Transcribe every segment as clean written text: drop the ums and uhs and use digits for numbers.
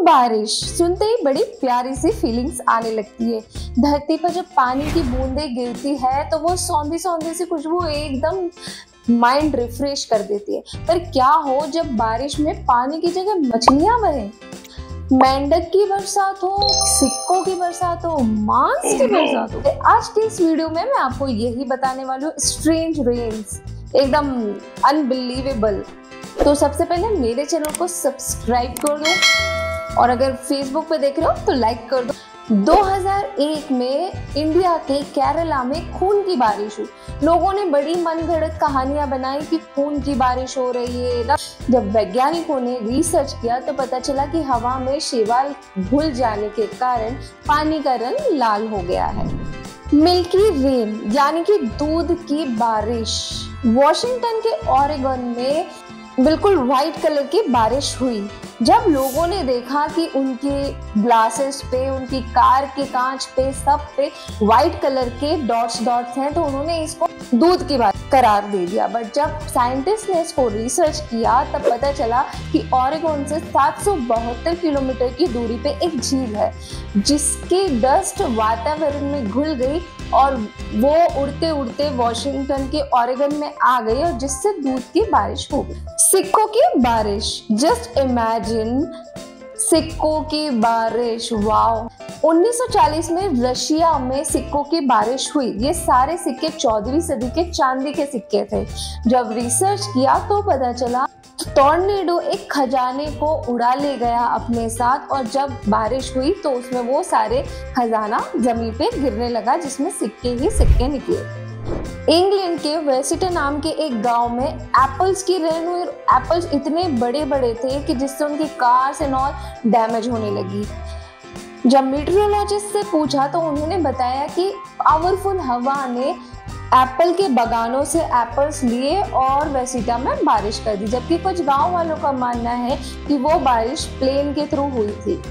बारिश सुनते ही बड़ी प्यारी सी फीलिंग्स आने लगती है। धरती पर जब पानी की बूंदें गिरती है तो वो सौंधी सौंधी सी खुशबू एकदम माइंड रिफ्रेश कर देती है। पर क्या हो जब बारिश में पानी की जगह मछलियां बहे, मेंढक की बरसात हो, सिक्कों की बरसात हो, मांस की बरसात हो। आज के इस वीडियो में मैं आपको यही बताने वाली हूँ, स्ट्रेंज रेन्स, एकदम अनबिलीवेबल। तो सबसे पहले मेरे चैनल को सब्सक्राइब कर दो और अगर फेसबुक पे देख रहे हो तो लाइक कर दो। 2001 में इंडिया के केरला में खून की बारिश हुई। लोगों ने बड़ी मनगढ़ंत कहानियां बनाई कि खून की बारिश हो रही है। जब वैज्ञानिकों ने रिसर्च किया तो पता चला कि हवा में शैवाल घुल जाने के कारण पानी का रंग लाल हो गया है। मिल्की रेन यानी कि दूध की बारिश। वॉशिंगटन के ओरेगन में बिल्कुल व्हाइट कलर की बारिश हुई। जब लोगों ने देखा कि उनके ग्लासेस पे, उनकी कार के कांच पे, सब पे व्हाइट कलर के डॉट्स हैं, तो उन्होंने इसको दूध की बारिश करार दे दिया। बट जब साइंटिस्ट ने इसको रिसर्च किया तब पता चला कि ओरेगन से 772 किलोमीटर की दूरी पे एक झील है जिसकी डस्ट वातावरण में घुल गई और वो उड़ते उड़ते वॉशिंगटन के ओरेगन में आ गई और जिससे दूध की बारिश हो गई। सिक्कों की बारिश, जस्ट इमेजिन सिक्कों की बारिश, वाओ। 1940 में रशिया में सिक्कों की बारिश हुई। ये सारे सिक्के 14वीं सदी के चांदी के सिक्के थे। जब रिसर्च किया तो पता चला टॉर्नेडो एक खजाने को उड़ा ले गया अपने साथ और जब बारिश हुई तो उसमें वो सारे खजाना जमीन पे गिरने लगा जिसमें सिक्के ही सिक्के निकले। इंग्लैंड के वेसिटर नाम के एक गांव में एप्पल्स की रेन हुई। एप्पल्स इतने बड़े बड़े थे कि जिससे उनकी कार्स एंड ऑल डैमेज होने लगी। जब मीटरोलॉजिस्ट से पूछा तो उन्होंने बताया कि पावरफुल हवा ने एप्पल के बगानों से एप्पल्स लिए और वेसिटा में बारिश कर दी, जबकि कुछ गांव वालों का मानना है कि वो बारिश प्लेन के थ्रू हुई थी।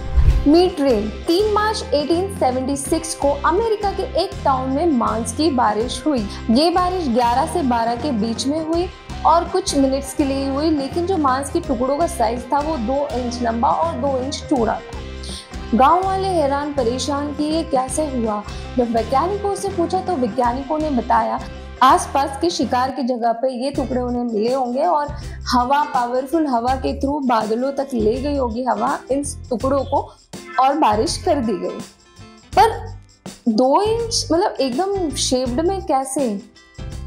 Meet rain. 3 मार्च 1876 को अमेरिका के एक टाउन में मांस की बारिश हुई। ये बारिश 11 से 12 के बीच में हुई और कुछ मिनट्स के लिए हुई, लेकिन जो मांस के टुकड़ों का साइज था वो 2 इंच लंबा और 2 इंच चौड़ा था। गांव वाले हैरान परेशान कि ये कैसे हुआ। जब वैज्ञानिकों से पूछा तो वैज्ञानिकों ने बताया आसपास के शिकार की जगह पे ये टुकड़े उन्हें मिले होंगे और हवा, पावरफुल हवा के थ्रू बादलों तक ले गई होगी हवा इन टुकड़ों को और बारिश कर दी गई। पर 2 इंच मतलब एकदम शेप्ड में कैसे?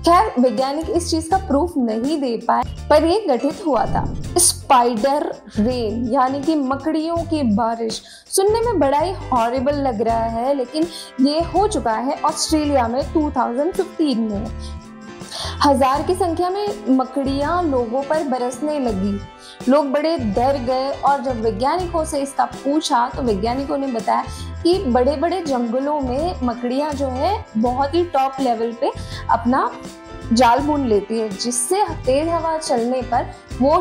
खैर वैज्ञानिक इस चीज का प्रूफ नहीं दे पाए पर ये गठित हुआ था। स्पाइडर रेन यानी कि मकड़ियों की बारिश। सुनने में बड़ा ही हॉरिबल लग रहा है लेकिन ये हो चुका है ऑस्ट्रेलिया में 2015 में। 1000 की संख्या में मकड़ियां लोगों पर बरसने लगी। लोग बड़े डर गए और जब वैज्ञानिकों से इसका पूछा तो वैज्ञानिकों ने बताया कि बड़े बड़े जंगलों में मकड़ियां जो है बहुत ही टॉप लेवल पे अपना जाल बुन लेती है, जिससे तेज हवा चलने पर वो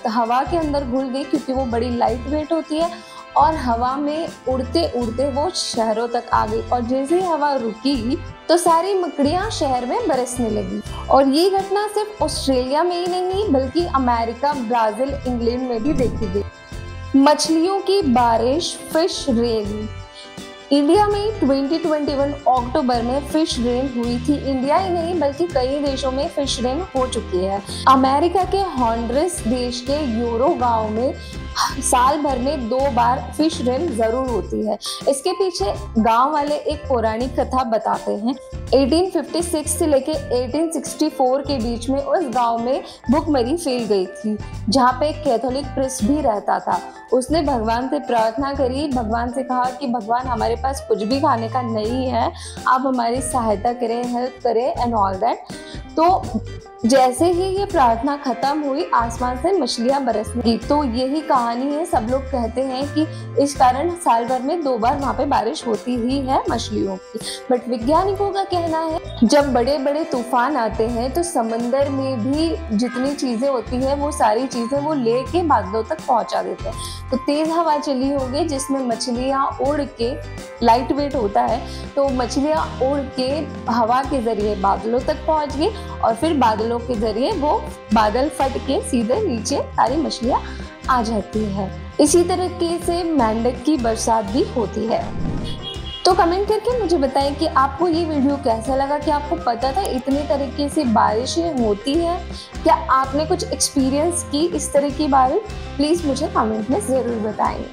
हवा के अंदर घुल गई क्योंकि वो बड़ी लाइट वेट होती है और हवा में उड़ते उड़ते वो शहरों तक आ गई और जैसे ही हवा रुकी तो सारी मकड़ियां शहर में बरसने लगी। और ये घटना सिर्फ ऑस्ट्रेलिया में ही नहीं बल्कि अमेरिका, ब्राजील, इंग्लैंड में भी देखी गई। मछलियों की बारिश, फिश रेन। इंडिया में 2021 अक्टूबर में फिश रेन हुई थी। इंडिया ही नहीं बल्कि कई देशों में फिश रेन हो चुकी है। अमेरिका के हॉन्डुरस देश के यूरो गांव में साल भर में 2 बार फिश रेन जरूर होती है। इसके पीछे गांव वाले एक पौराणिक कथा बताते हैं। 1856 से लेके 1864 के बीच में उस गांव में भुखमरी फैल गई थी जहाँ पे एक कैथोलिक प्रीस्ट भी रहता था। उसने भगवान से प्रार्थना करी, भगवान से कहा कि भगवान हमारे पास कुछ भी खाने का नहीं है, आप हमारी सहायता करें, हेल्प करें एंड ऑल दैट। तो जैसे ही ये प्रार्थना खत्म हुई आसमान से मछलियां बरसने लगी। तो यही कहानी है। सब लोग कहते हैं कि इस कारण साल भर में 2 बार वहाँ पे बारिश होती ही है मछलियों की। बट वैज्ञानिकों का कहना है जब बड़े बड़े तूफान आते हैं तो समंदर में भी जितनी चीजें होती है वो सारी चीजें वो लेके बादलों तक पहुंचा देते हैं। तो तेज हवा चली होगी जिसमें मछलियां उड़ के, लाइट वेट होता है तो मछलियां उड़ के हवा के जरिए बादलों तक पहुंच गई और फिर बादलों के जरिए वो बादल फट के सीधे नीचे सारी मछलियां आ जाती है। इसी तरीके से मेंढक की बरसात भी होती है। तो कमेंट करके मुझे बताएं कि आपको ये वीडियो कैसा लगा, कि आपको पता था इतने तरीके से बारिशें होती है, क्या आपने कुछ एक्सपीरियंस की इस तरह की बारिश? प्लीज़ मुझे कमेंट में ज़रूर बताएं।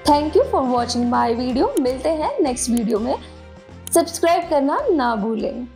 Thank you for watching my video. मिलते हैं नेक्स्ट वीडियो में। सब्सक्राइब करना ना भूलें।